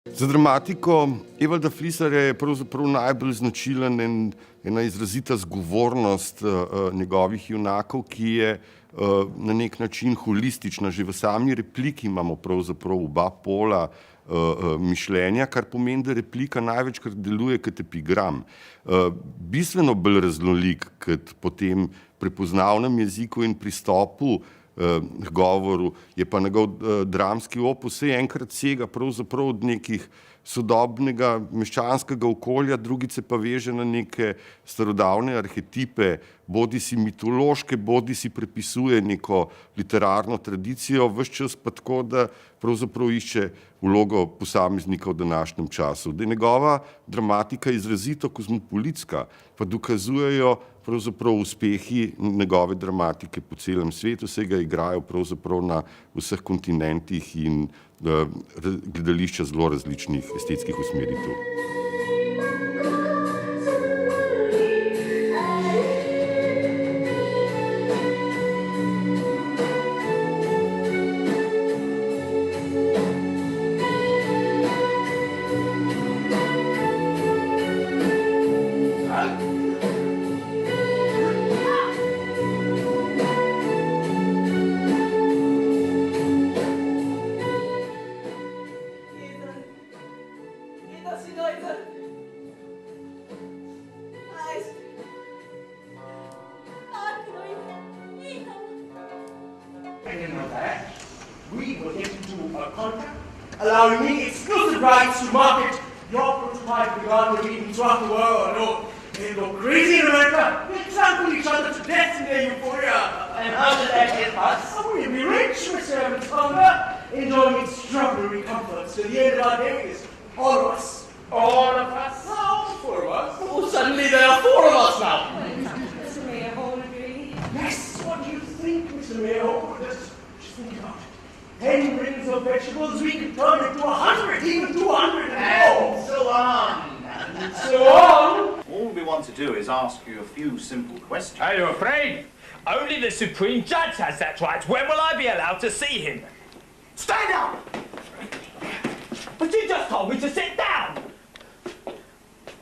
Za dramatiko Evalda Flisarja je pravzaprav najbolj značilen ena izrazita zgovornost njegovih junakov, ki je na nek način holistična. Že v sami repliki imamo pravzaprav oba pola mišljenja, kar pomeni, da replika največkrat deluje kot epigram. Bistveno bolj raznolik kot po tem prepoznavnem jeziku in pristopu govoru je pa njegov dramski opus, saj enkrat sega pravzaprav od nekih sodobnega meščanskega okolja, drugič se pa veže na neke starodavne arhetipe, bodi si mitološke, bodi si prepisuje neko literarno tradicijo, ves čas pa tako, da pravzaprav išče vlogo posameznika v današnjem času. Da je njegova dramatika izrazito kozmopolitska, pa dokazujejo pravzaprav uspehi njegove dramatike po celem svetu, se ga igrajo pravzaprav na vseh kontinentih in gledališča zelo različnih estetskih usmeritev. Allowing me exclusive rights to market your prototype regarding the regions throughout the world. No, they go crazy in America. They trample each other to death in their euphoria. And how does that help us? We'll be rich, Mr. Evans Hunger, enjoying extraordinary comforts to the end of our days. All of us. All of us? No, four of us. Oh, suddenly there are four of us now. Mr. Mayor, all agree? Yes, what do you think, Mr. Mayor? Just think about it. 10 rings of vegetables, we could turn it to 100, even 200, and so on. And so on. All we want to do is ask you a few simple questions. Are you afraid? Only the Supreme Judge has that right. When will I be allowed to see him? Stand up! But you just told me to sit down!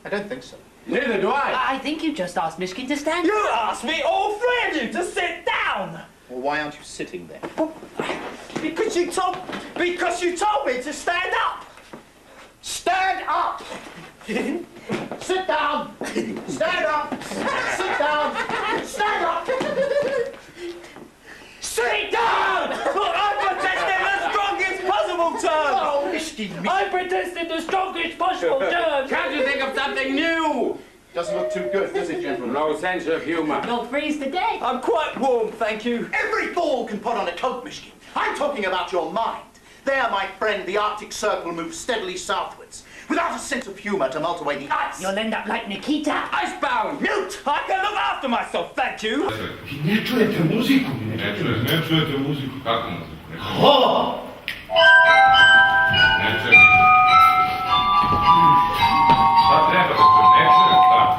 I don't think so. Neither do I. I think you just asked Mishkin to stand. You asked me, all three of you, to sit down! Well, why aren't you sitting there? Because you told me to stand up! Stand up! Sit down! Stand up! Sit down! Stand up! Sit down! Look, I'm protesting the strongest possible term! Oh, Mishkin! I protested the strongest possible term! Can't you think of something new? Doesn't look too good, does it, gentlemen? No sense of humor. You'll freeze to death. I'm quite warm, thank you. Every fool can put on a coat, Mishkin. I'm talking about your mind. There, my friend, the Arctic Circle moves steadily southwards, without a sense of humor to melt away the ice. You'll end up like Nikita. Icebound! Mute! I can look after myself, thank you. Не чуєте музику? Не чуєте музику? Как музику? О! Не чуєте. Та треба, не чуєте, так.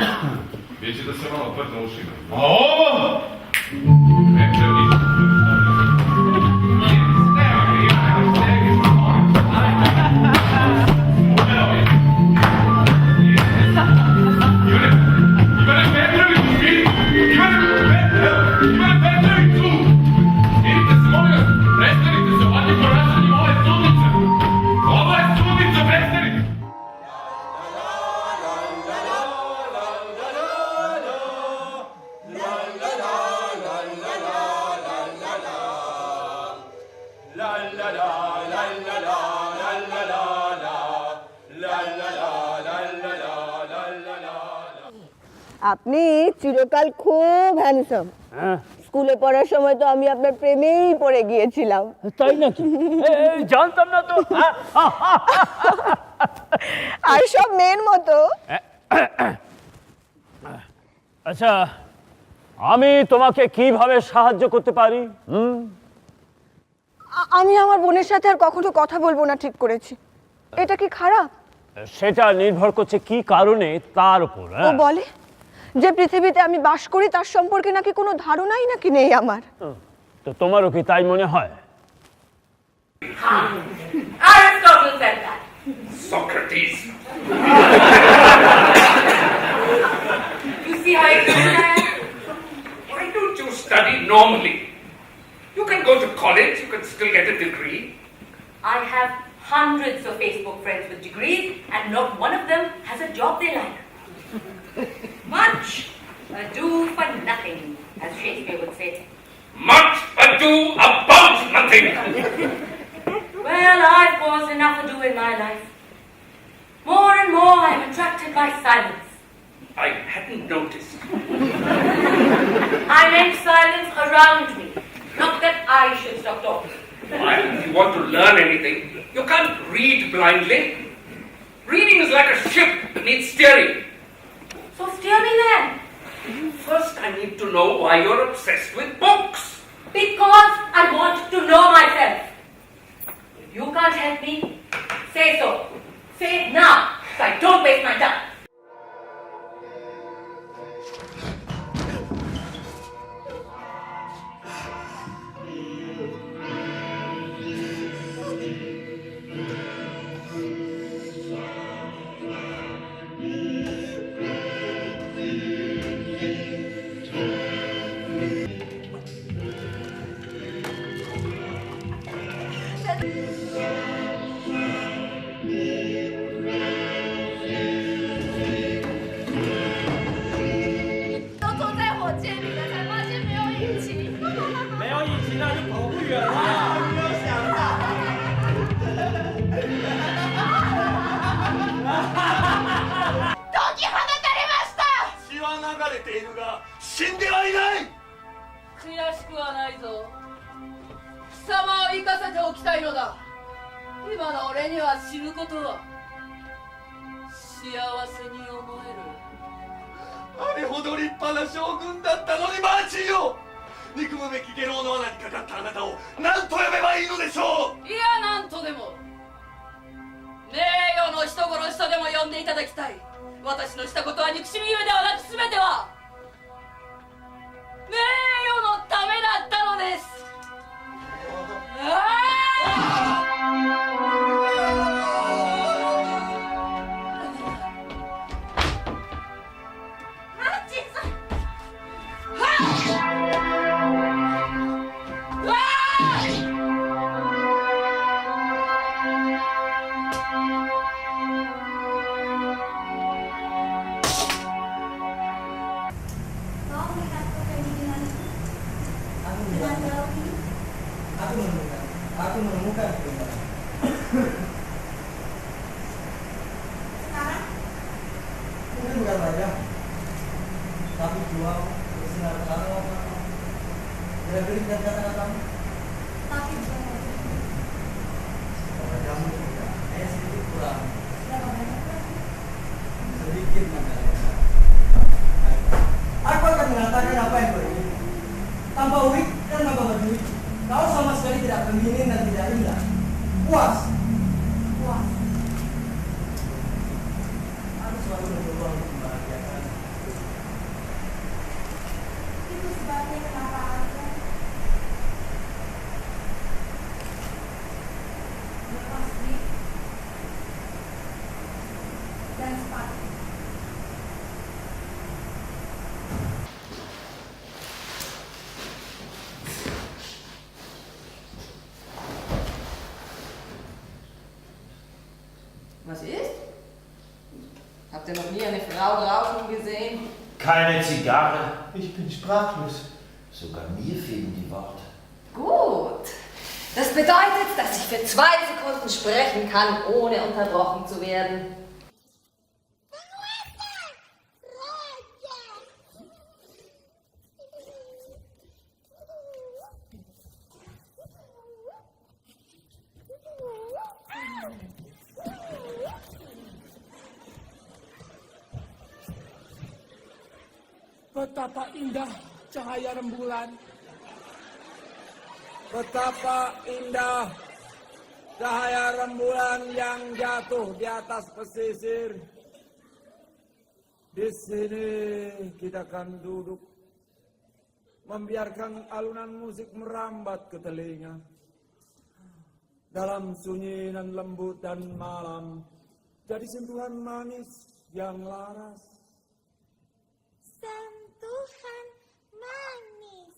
Віче да се malo tvrdno ušima. A ovo? Ne čuєте. আপনি চিরকাল খুব handsome. স্কুলে পড়ার সময় তো আমি আপনার প্রেমেই পড়ে গিয়েছিলাম। তাই নাকি? জানতাম না তো। আর সব মেয়ের মতো। আচ্ছা, আমি তোমাকে কিভাবে সাহায্য করতে পারি? আমি আমার বোনের সাথে আর কখনো কথা বলবো না ঠিক করেছি। এটা কি খারাপ? সেটা নির্ভর করছে কি কারণে তার উপর। ও বলে যে পৃথিবীতে আমি বাস করি তার সম্পর্কে নাকি কোনো ধারণাই নাকি নেই আমার। তো তোমারও কি তাই মনে হয়? Aristotle said that. Socrates. You see how it is? Why don't you study normally? You can go to college, you can still get a degree. I have hundreds of Facebook friends with degrees, and not one of them has a job they like. Much ado for nothing, as Shakespeare would say. Much ado about nothing. Well, I've caused enough ado in my life. More and more I'm attracted by silence. I hadn't noticed. I meant silence around me, not that I should stop talking. Why, if you want to learn anything, you can't read blindly. Reading is like a ship that needs steering. So steer me then. First, I need to know why you're obsessed with books. Because I want to know myself. If you can't help me, say so. Say it now, so I don't waste my time. Was ist? Habt ihr noch nie eine Frau rauchen gesehen? Keine Zigarre. Ich bin sprachlos. Sogar mir fehlen die Worte. Gut. Das bedeutet, dass ich für 2 Sekunden sprechen kann, ohne unterbrochen zu werden. Betapa indah cahaya rembulan. Betapa indah cahaya rembulan yang jatuh di atas pesisir. Di sini kita akan duduk, membiarkan alunan musik merambat ke telinga. dalam sunyi dan lembut dan malam, jadi sentuhan manis yang laras. Sentuhan manis.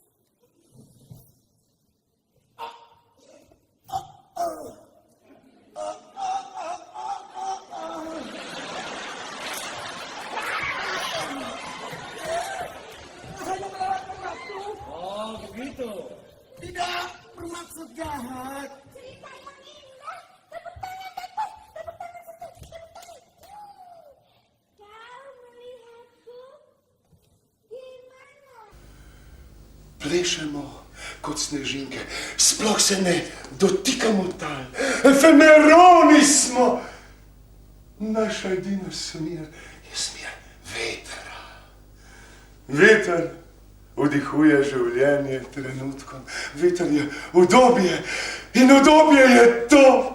Oh, begitu. Tidak bermaksud jahat. Cerita yang indah. Tepuk tangan, dapat tangan. Kau melihatku gimana? Plešemo kot snežinke, sploh se ne dotikamo tal. Efemeroni smo. Naša edina smer je smer vetra. Veter vdihuje življenje trenutkom. Veter je udobje in udobje je to.